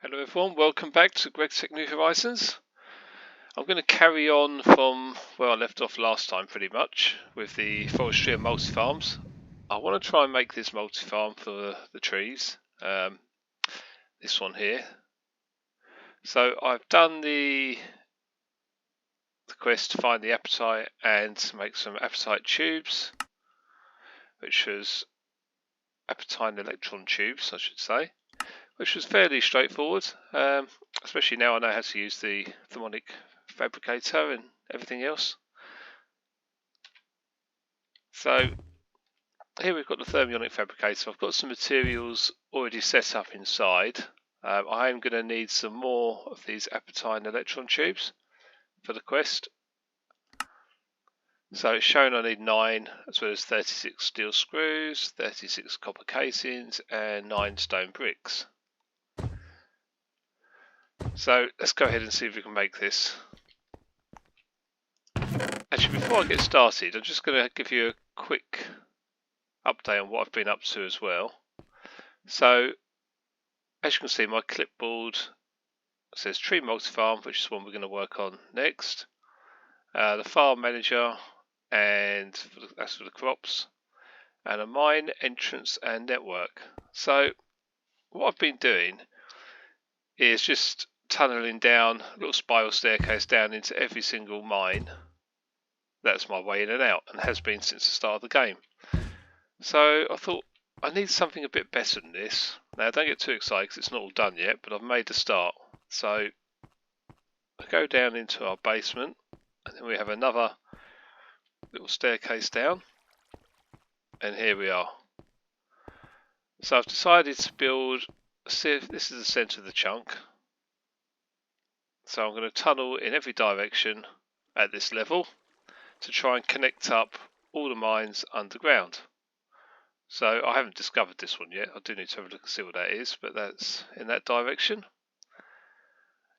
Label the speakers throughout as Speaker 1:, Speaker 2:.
Speaker 1: Hello everyone, welcome back to Greg's Tech New Horizons. I'm going to carry on from where I left off last time pretty much with the Forestry and Multifarms. I want to try and make this multi-farm for the trees, this one here. So I've done the quest to find the apatite and make some apatite tubes, which was apatite electron tubes I should say. Which was fairly straightforward, especially now I know how to use the thermonic fabricator and everything else. So here we've got the thermionic fabricator. I've got some materials already set up inside. I am going to need some more of these apatite electron tubes for the quest. So it's shown I need 9 as well as 36 steel screws, 36 copper casings and 9 stone bricks. So let's go ahead and see if we can make this. Actually, before I get started, I'm just going to give you a quick update on what I've been up to as well. So, as you can see, my clipboard says Tree Multifarm, which is one we're going to work on next. The Farm Manager, and that's for the crops. And a Mine, Entrance and Network. So, what I've been doing is just tunnelling down a little spiral staircase down into every single mine. That's my way in and out, and has been since the start of the game. So I thought I need something a bit better than this. Now don't get too excited because it's not all done yet, but I've made a start. So I go down into our basement, and then we have another little staircase down, and here we are. So I've decided to build, this is the centre of the chunk. So I'm going to tunnel in every direction at this level to try and connect up all the mines underground. So I haven't discovered this one yet. I do need to have a look and see what that is, but that's in that direction.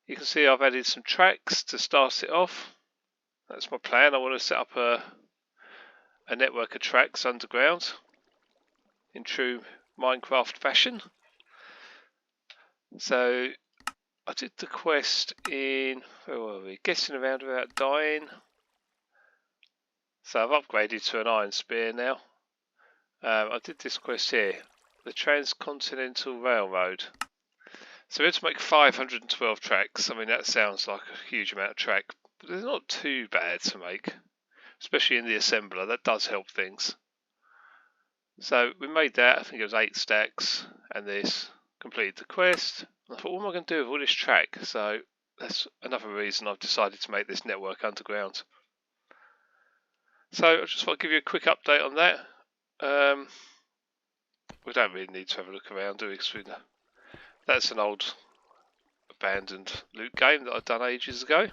Speaker 1: You can see I've added some tracks to start it off. That's my plan. I want to set up a network of tracks underground in true Minecraft fashion. So I did the quest in, where were we? Guessing around without dying. So I've upgraded to an iron spear now. I did this quest here, the Transcontinental Railroad. So we had to make 512 tracks. I mean, that sounds like a huge amount of track, but they're not too bad to make, especially in the assembler. That does help things. So we made that, I think it was 8 stacks, and this completed the quest. And I thought, what am I going to do with all this track? So that's another reason I've decided to make this network underground. So I just want to give you a quick update on that. We don't really need to have a look around, do we? That's an old abandoned loot game that I've done ages ago.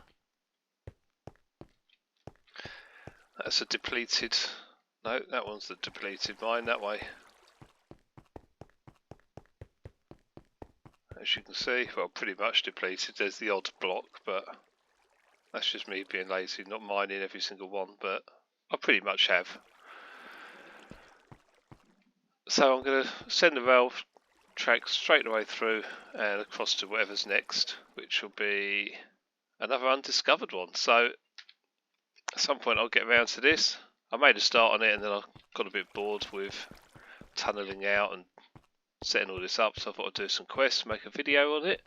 Speaker 1: That's a depleted, no, that one's the depleted mine that way. As you can see, well, pretty much depleted. There's the odd block, but that's just me being lazy, not mining every single one, but I pretty much have. So I'm going to send the rail track straight away through and across to whatever's next, which will be another undiscovered one. So at some point I'll get around to this. I made a start on it and then I got a bit bored with tunnelling out and setting all this up, so I thought I'd do some quests, make a video on it.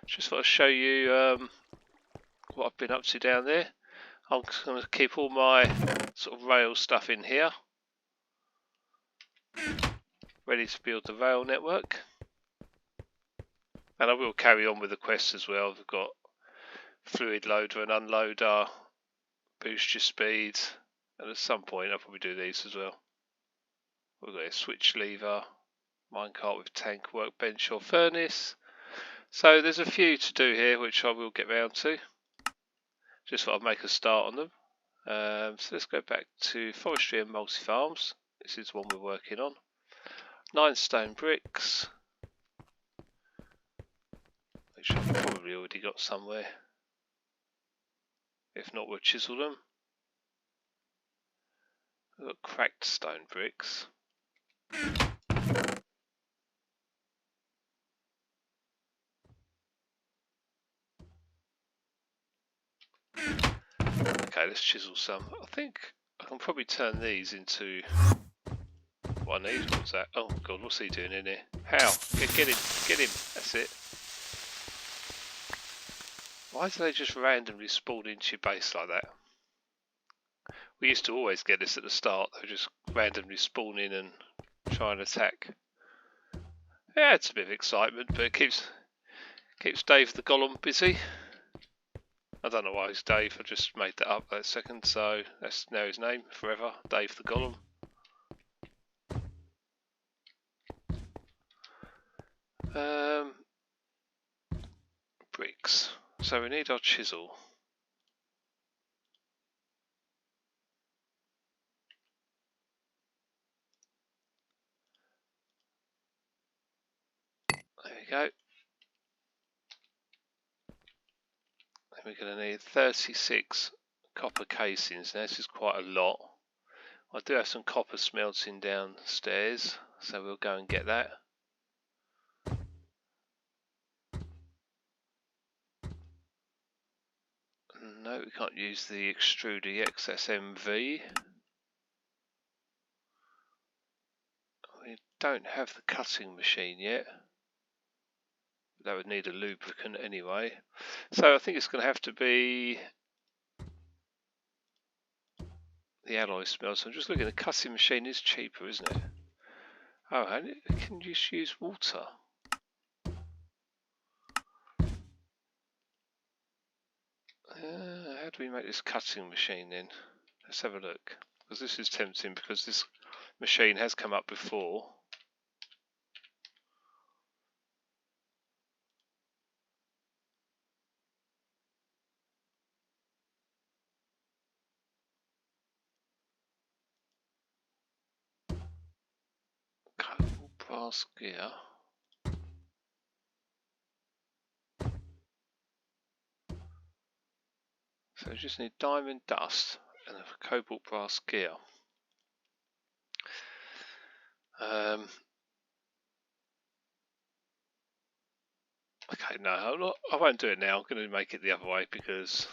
Speaker 1: Just thought I'd show you what I've been up to down there. I'm going to keep all my sort of rail stuff in here, ready to build the rail network. And I will carry on with the quests as well. I've got fluid loader and unloader, boost your speed, and at some point I'll probably do these as well. We've got a switch lever, minecart with tank, workbench or furnace. So there's a few to do here which I will get round to. Just thought I'd make a start on them. So let's go back to Forestry and Multifarms. This is one we're working on. 9 stone bricks, which I've probably already got somewhere. If not, we'll chisel them. We've got cracked stone bricks. Okay, let's chisel some. I think I can probably turn these into what I need. What's that? Oh god, what's he doing in here? How? Get him! Get him! That's it. Why do they just randomly spawn into your base like that? We used to always get this at the start. They just randomly spawn in and try and attack. Yeah, it's a bit of excitement, but it keeps Dave the Golem busy. I don't know why he's Dave, I just made that up that second, so that's now his name forever, Dave the Golem. Bricks. So we need our chisel. There we go. And we're going to need 36 copper casings. Now this is quite a lot. I do have some copper smelting downstairs, so we'll go and get that. No, we can't use the extruder XSMV. We don't have the cutting machine yet. That would need a lubricant anyway. So I think it's going to have to be the alloy smelter. I'm just looking, the cutting machine is cheaper, isn't it? Oh, and it can just use water. How do we make this cutting machine then? Let's have a look. Because this is tempting because this machine has come up before. Cobalt brass gear. So we just need diamond dust and a cobalt brass gear. Okay, no, I won't do it now. I'm going to make it the other way because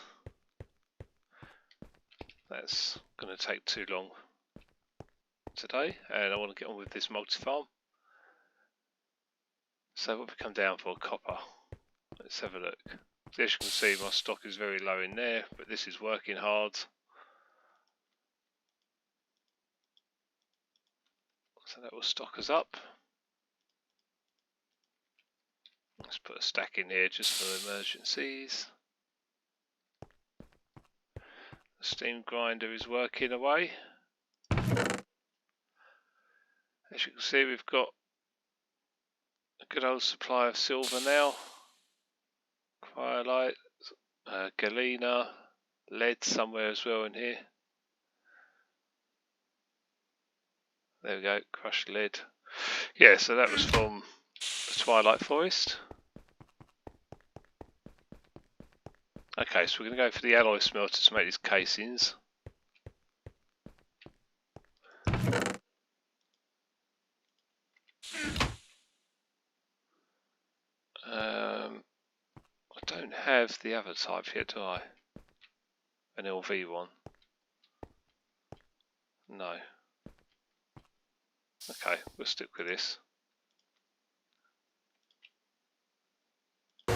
Speaker 1: that's going to take too long today, and I want to get on with this multi-farm. So what we come down for? Copper. Let's have a look. So as you can see, my stock is very low in there, but this is working hard. So that will stock us up. Let's put a stack in here just for emergencies. The steam grinder is working away. As you can see, we've got a good old supply of silver now. Cryolite, galena, lead somewhere as well in here. There we go, crushed lead. Yeah, so that was from the Twilight Forest. Okay, so we're going to go for the alloy smelter to make these casings. I don't have the other type yet, do I? An LV one? No. Okay, we'll stick with this. So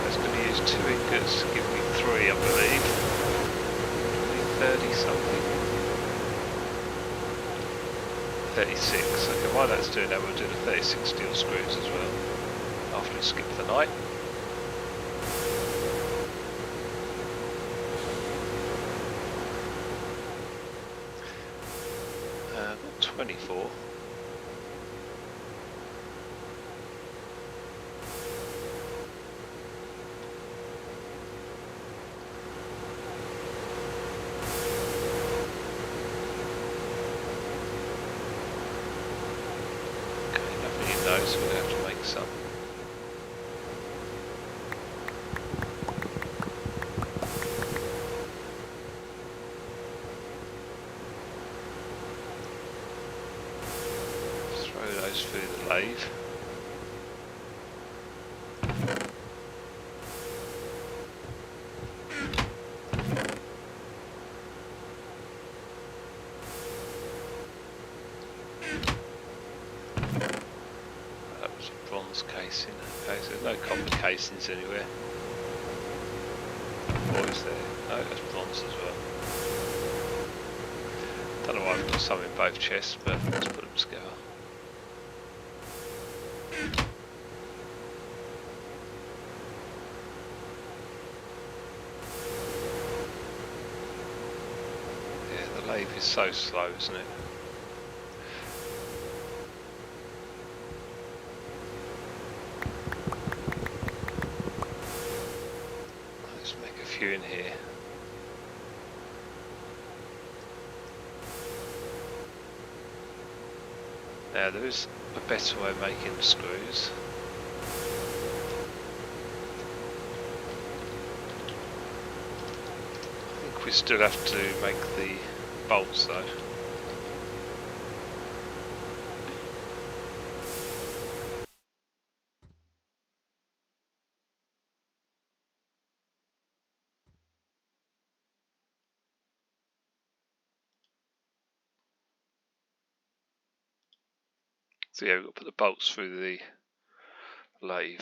Speaker 1: it's going to use 2 ingots to give me 3, I believe. 30 something. 36. Okay, while that's doing that, we'll do the 36 steel screws as well after we skip the night. Got 24. So we're going to have to make some. Throw those through the lathe. bronze casing. Okay, so there's no copper casings anywhere. Or is there? No, that's bronze as well. Don't know why I've got some in both chests, but let's put them together. Yeah, the lathe is so slow, isn't it? Let's make a few in here. Now there is a better way of making the screws. I think we still have to make the bolts though. So yeah, we've got to put the bolts through the lathe.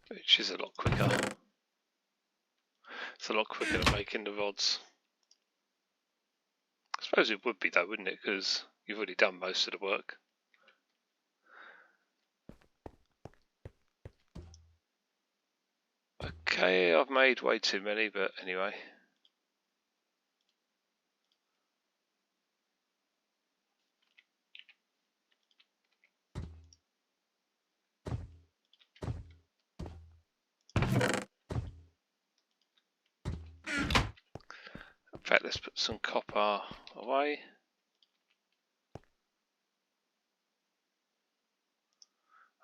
Speaker 1: Which is a lot quicker. It's a lot quicker than making the rods. I suppose it would be though, wouldn't it? Because you've already done most of the work. Okay, I've made way too many, but anyway. In fact, let's put some copper away.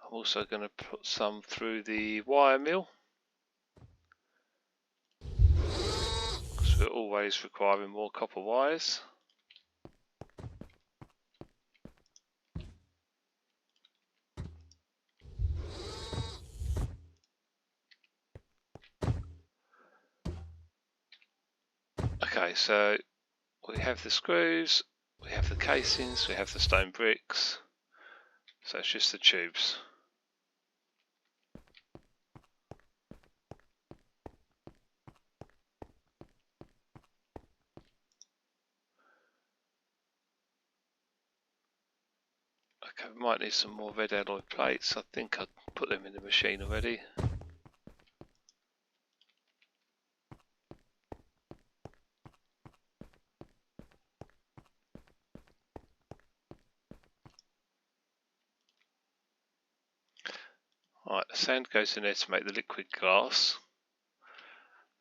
Speaker 1: I'm also going to put some through the wire mill, because we're always requiring more copper wires. Okay, so we have the screws, we have the casings, we have the stone bricks, so it's just the tubes. Okay, we might need some more red alloy plates. I think I put them in the machine already. Right, the sand goes in there to make the liquid glass.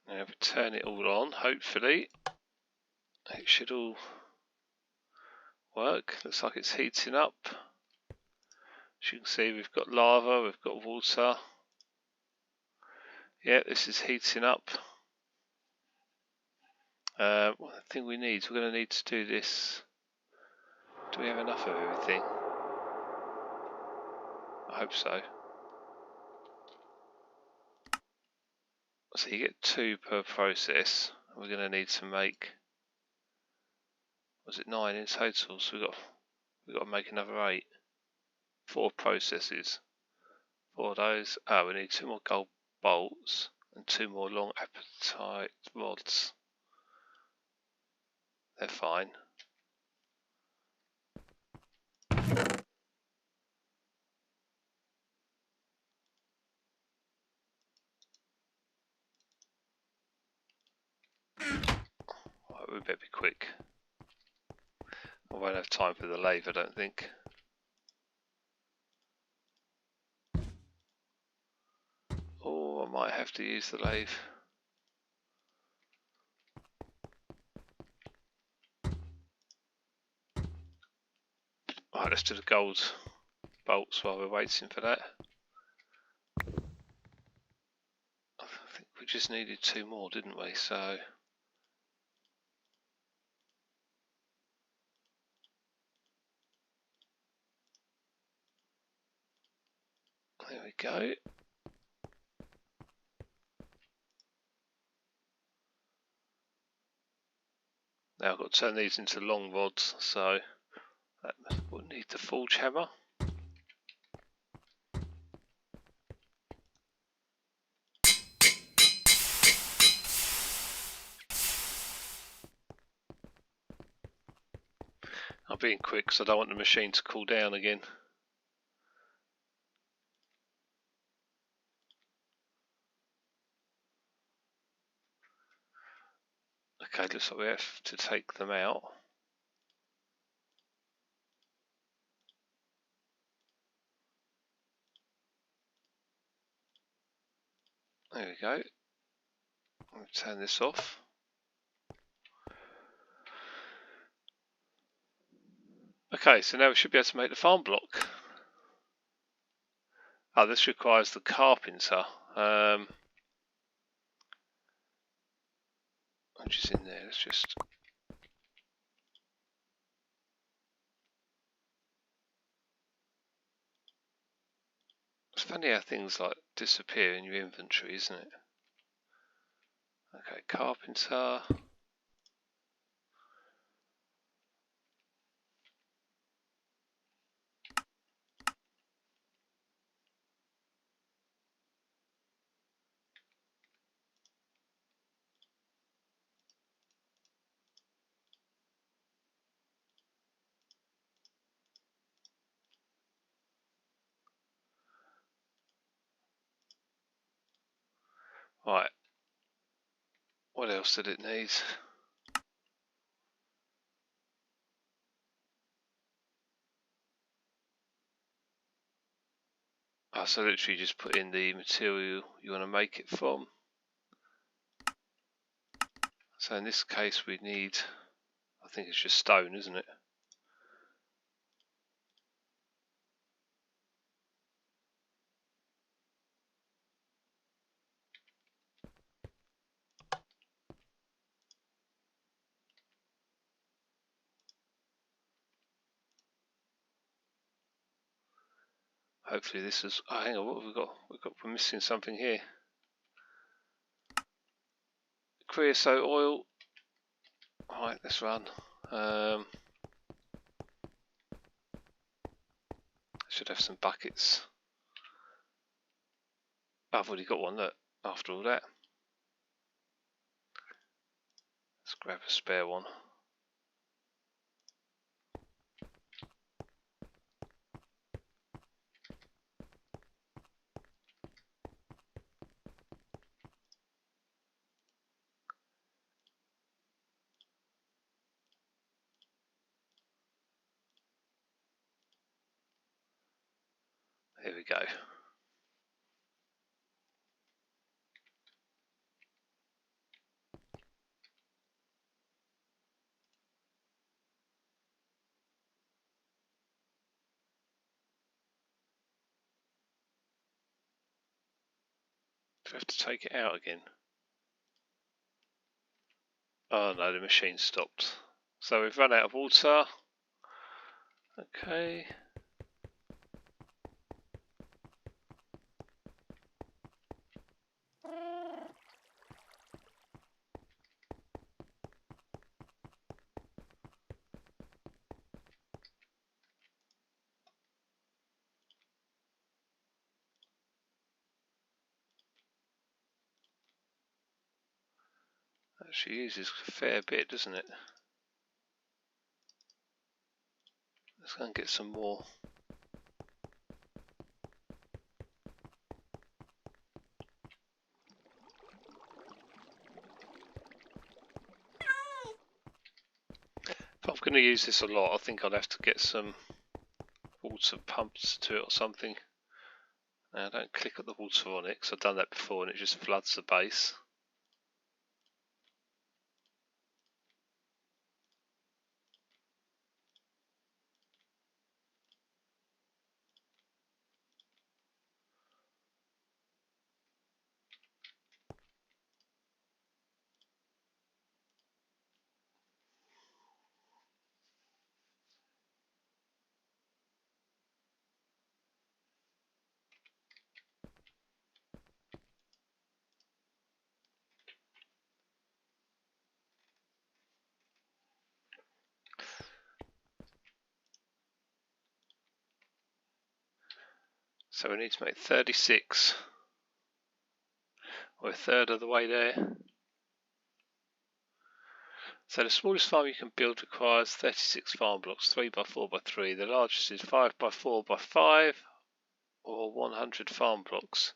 Speaker 1: Now we turn it all on, hopefully. It should all work. Looks like it's heating up. As you can see, we've got lava, we've got water. Yeah, this is heating up. One thing we need, we're going to need to do this. Do we have enough of everything? I hope so. So you get 2 per process. We're going to need to make, was it 9 in total? So we've got to make another 8. 4 processes. 4 of those. Oh, we need 2 more gold bolts and 2 more long apatite rods. They're fine. Right, we better be quick. I won't have time for the lathe, I don't think. Oh, I might have to use the lathe. Right, let's do the gold bolts while we're waiting for that. I think we just needed 2 more, didn't we? So There we go. Now I've got to turn these into long rods, so that will need the forge hammer. I'm being quick because I don't want the machine to cool down again. Okay, looks like we have to take them out. There we go. I'll turn this off. Okay, so now we should be able to make the farm block. Oh, this requires the carpenter. Which is in there. Let's just. It's funny how things like disappear in your inventory, isn't it? Okay, carpenter. Right. What else did it need? Oh, so literally just put in the material you want to make it from. So in this case we need, I think it's just stone, isn't it? Hopefully this is, oh hang on, what have we got? We're missing something here. Creosote oil. Alright, let's run. Should have some buckets. Oh, I've already got one, look, after all that. Let's grab a spare one. Here we go. Do we have to take it out again? Oh no, the machine stopped. So we've run out of water. Okay. Actually uses a fair bit, doesn't it? Let's go and get some more. If I'm going to use this a lot, I think I'd have to get some water pumps to it or something. Now don't click at the water on it because I've done that before and it just floods the base. So we need to make 36. We're a third of the way there. So the smallest farm you can build requires 36 farm blocks, 3x4x3. The largest is 5x4x5 or 100 farm blocks.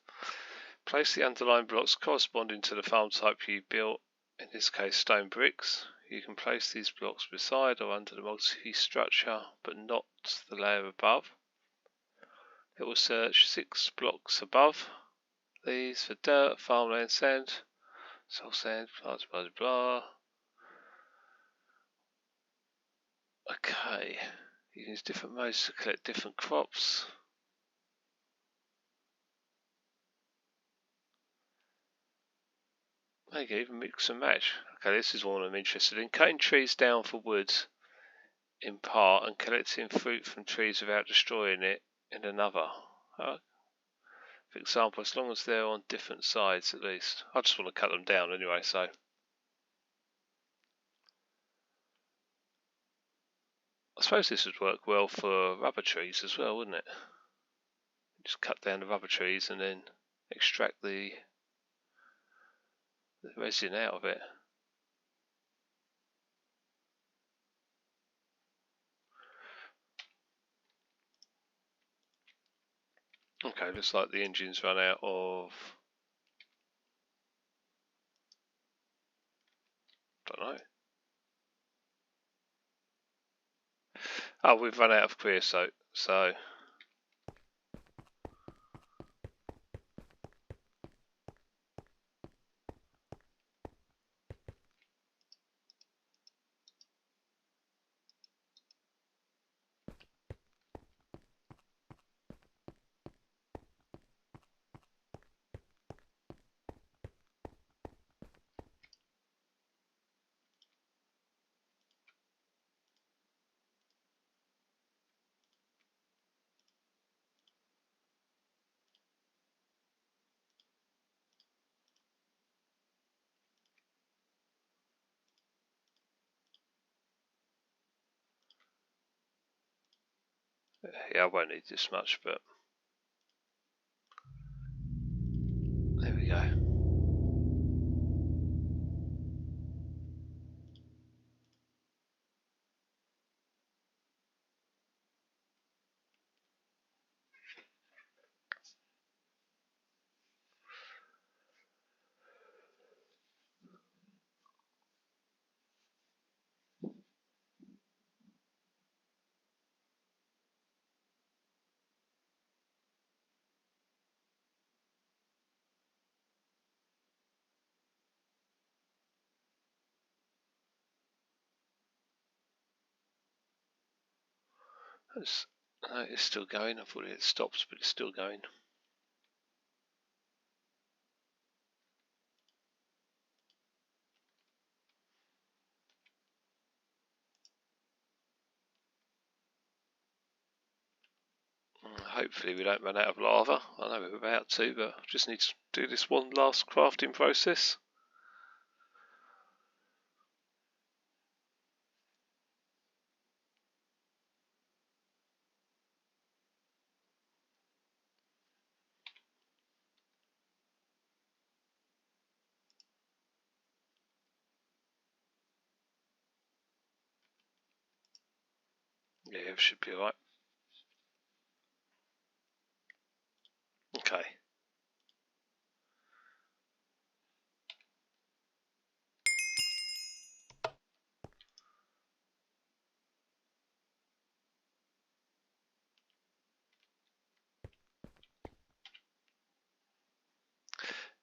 Speaker 1: Place the underlying blocks corresponding to the farm type you built, in this case stone bricks. You can place these blocks beside or under the multi-structure, but not the layer above. It will search 6 blocks above these for dirt, farmland, sand, soil sand, blah blah blah. Okay, you can use different modes to collect different crops. They can even mix and match. Okay, this is one I'm interested in. Cutting trees down for wood in part and collecting fruit from trees without destroying it in another. For example, as long as they're on different sides at least. I just want to cut them down anyway, so. I suppose this would work well for rubber trees as well, wouldn't it? Just cut down the rubber trees and then extract the resin out of it. Okay, looks like the engine's run out of... don't know. Oh, we've run out of creosote, so... yeah, I won't need this much, but... there we go. It's still going. I thought it stopped, but it's still going. Hopefully we don't run out of lava. I know we're about to, but I just need to do this one last crafting process. Yeah, it should be alright. Okay.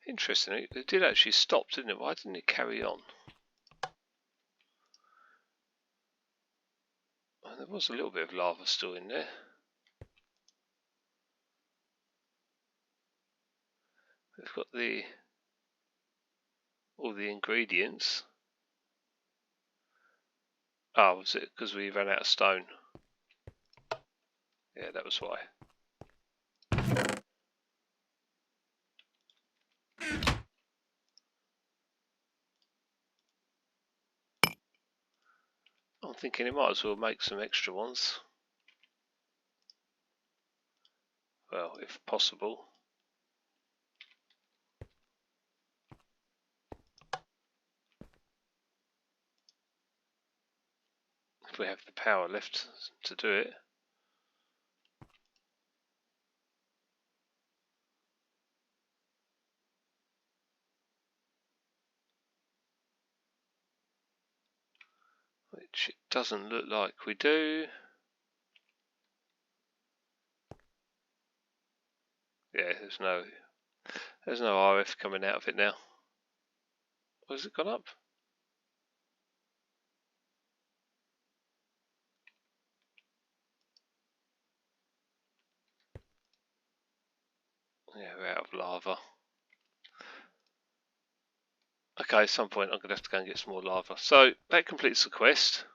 Speaker 1: Interesting. It did actually stop, didn't it? Why didn't it carry on? Well, there was a little bit of lava still in there. We've got all the ingredients. Ah, was it because we ran out of stone? Yeah, that was why. I'm thinking it might as well make some extra ones. well, if possible. If we have the power left to do it. Which it doesn't look like we do. Yeah, there's no RF coming out of it now. Oh, has it gone up? Yeah, we're out of lava. Okay, at some point I'm going to have to go and get some more lava. So that completes the quest.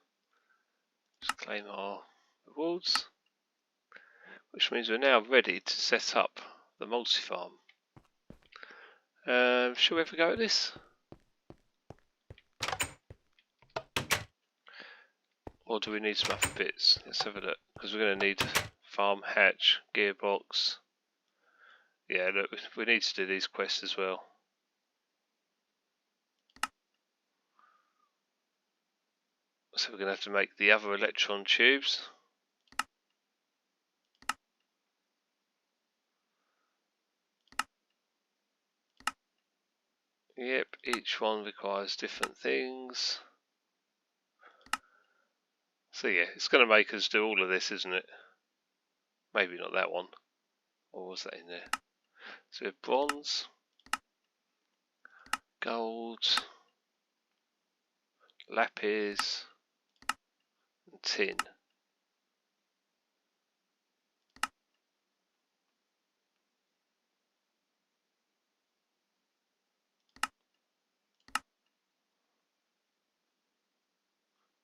Speaker 1: Just claim our rewards. Which means we're now ready to set up the multi-farm. Shall we ever go at this? Or do we need some other bits? Let's have a look. Because we're going to need farm hatch, gearbox. Yeah, look, we need to do these quests as well. So we're going to have to make the other electron tubes. Yep, each one requires different things. So yeah, it's going to make us do all of this, isn't it? Maybe not that one. Or was that in there? So we have bronze, gold, lapis, and tin.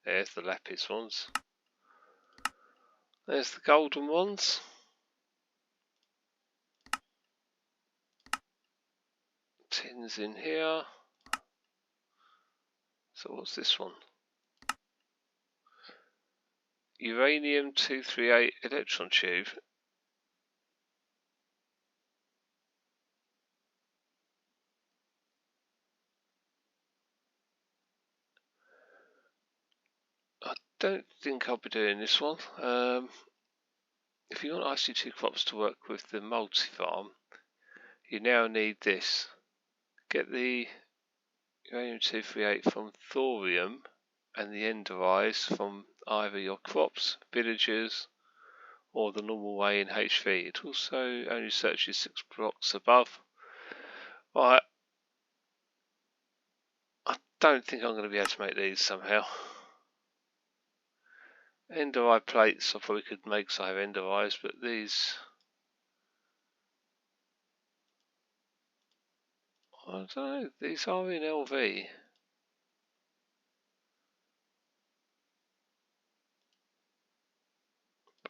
Speaker 1: There's the lapis ones. There's the golden ones. Tin's in here. So what's this one? Uranium 238 electron tube. I don't think I'll be doing this one. If you want IC2 crops to work with the multi-farm, you now need this. Get the uranium 238 from thorium and the ender eyes from either your crops, villagers, or the normal way in HV. It also only searches 6 blocks above. Right, I don't think I'm going to be able to make these somehow. Ender eye plates I probably could make, so I have ender eyes, but these, I don't know, these are in LV.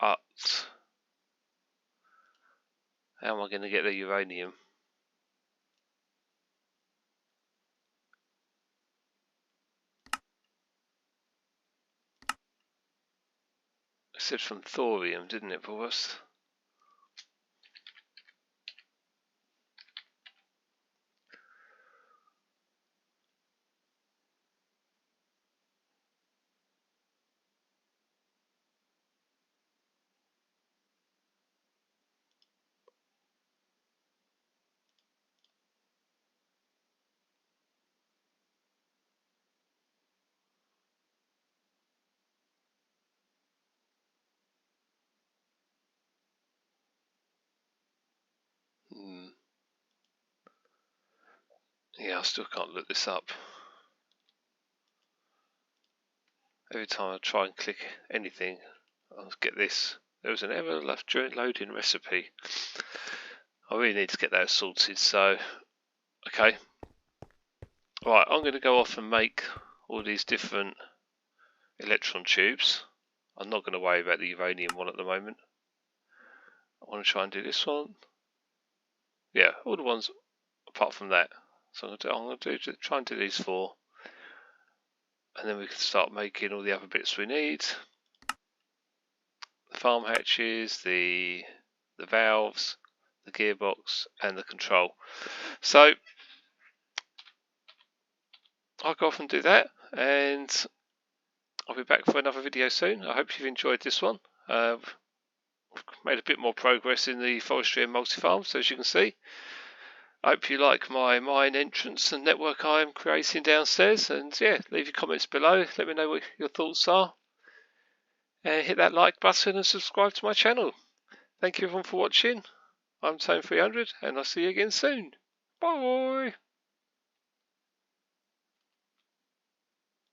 Speaker 1: But how am I going to get the uranium? It said from thorium, didn't it, boys? Yeah, I still can't look this up. Every time I try and click anything, I'll get this. There was an error left during loading recipe. I really need to get that sorted, so okay. Right, I'm going to go off and make all these different electron tubes. I'm not going to worry about the uranium one at the moment. I want to try and do this one. Yeah, all the ones apart from that. So I'm going to try and do these 4. And then we can start making all the other bits we need. The farm hatches, the the valves, the gearbox and the control. So I'll go off and do that, and I'll be back for another video soon. I hope you've enjoyed this one. I've made a bit more progress in the forestry and multi-farms, as you can see. I hope you like my mine entrance and network I am creating downstairs, and yeah, leave your comments below, let me know what your thoughts are, and hit that like button and subscribe to my channel. Thank you everyone for watching. I'm Tone300 and I'll see you again soon. Bye!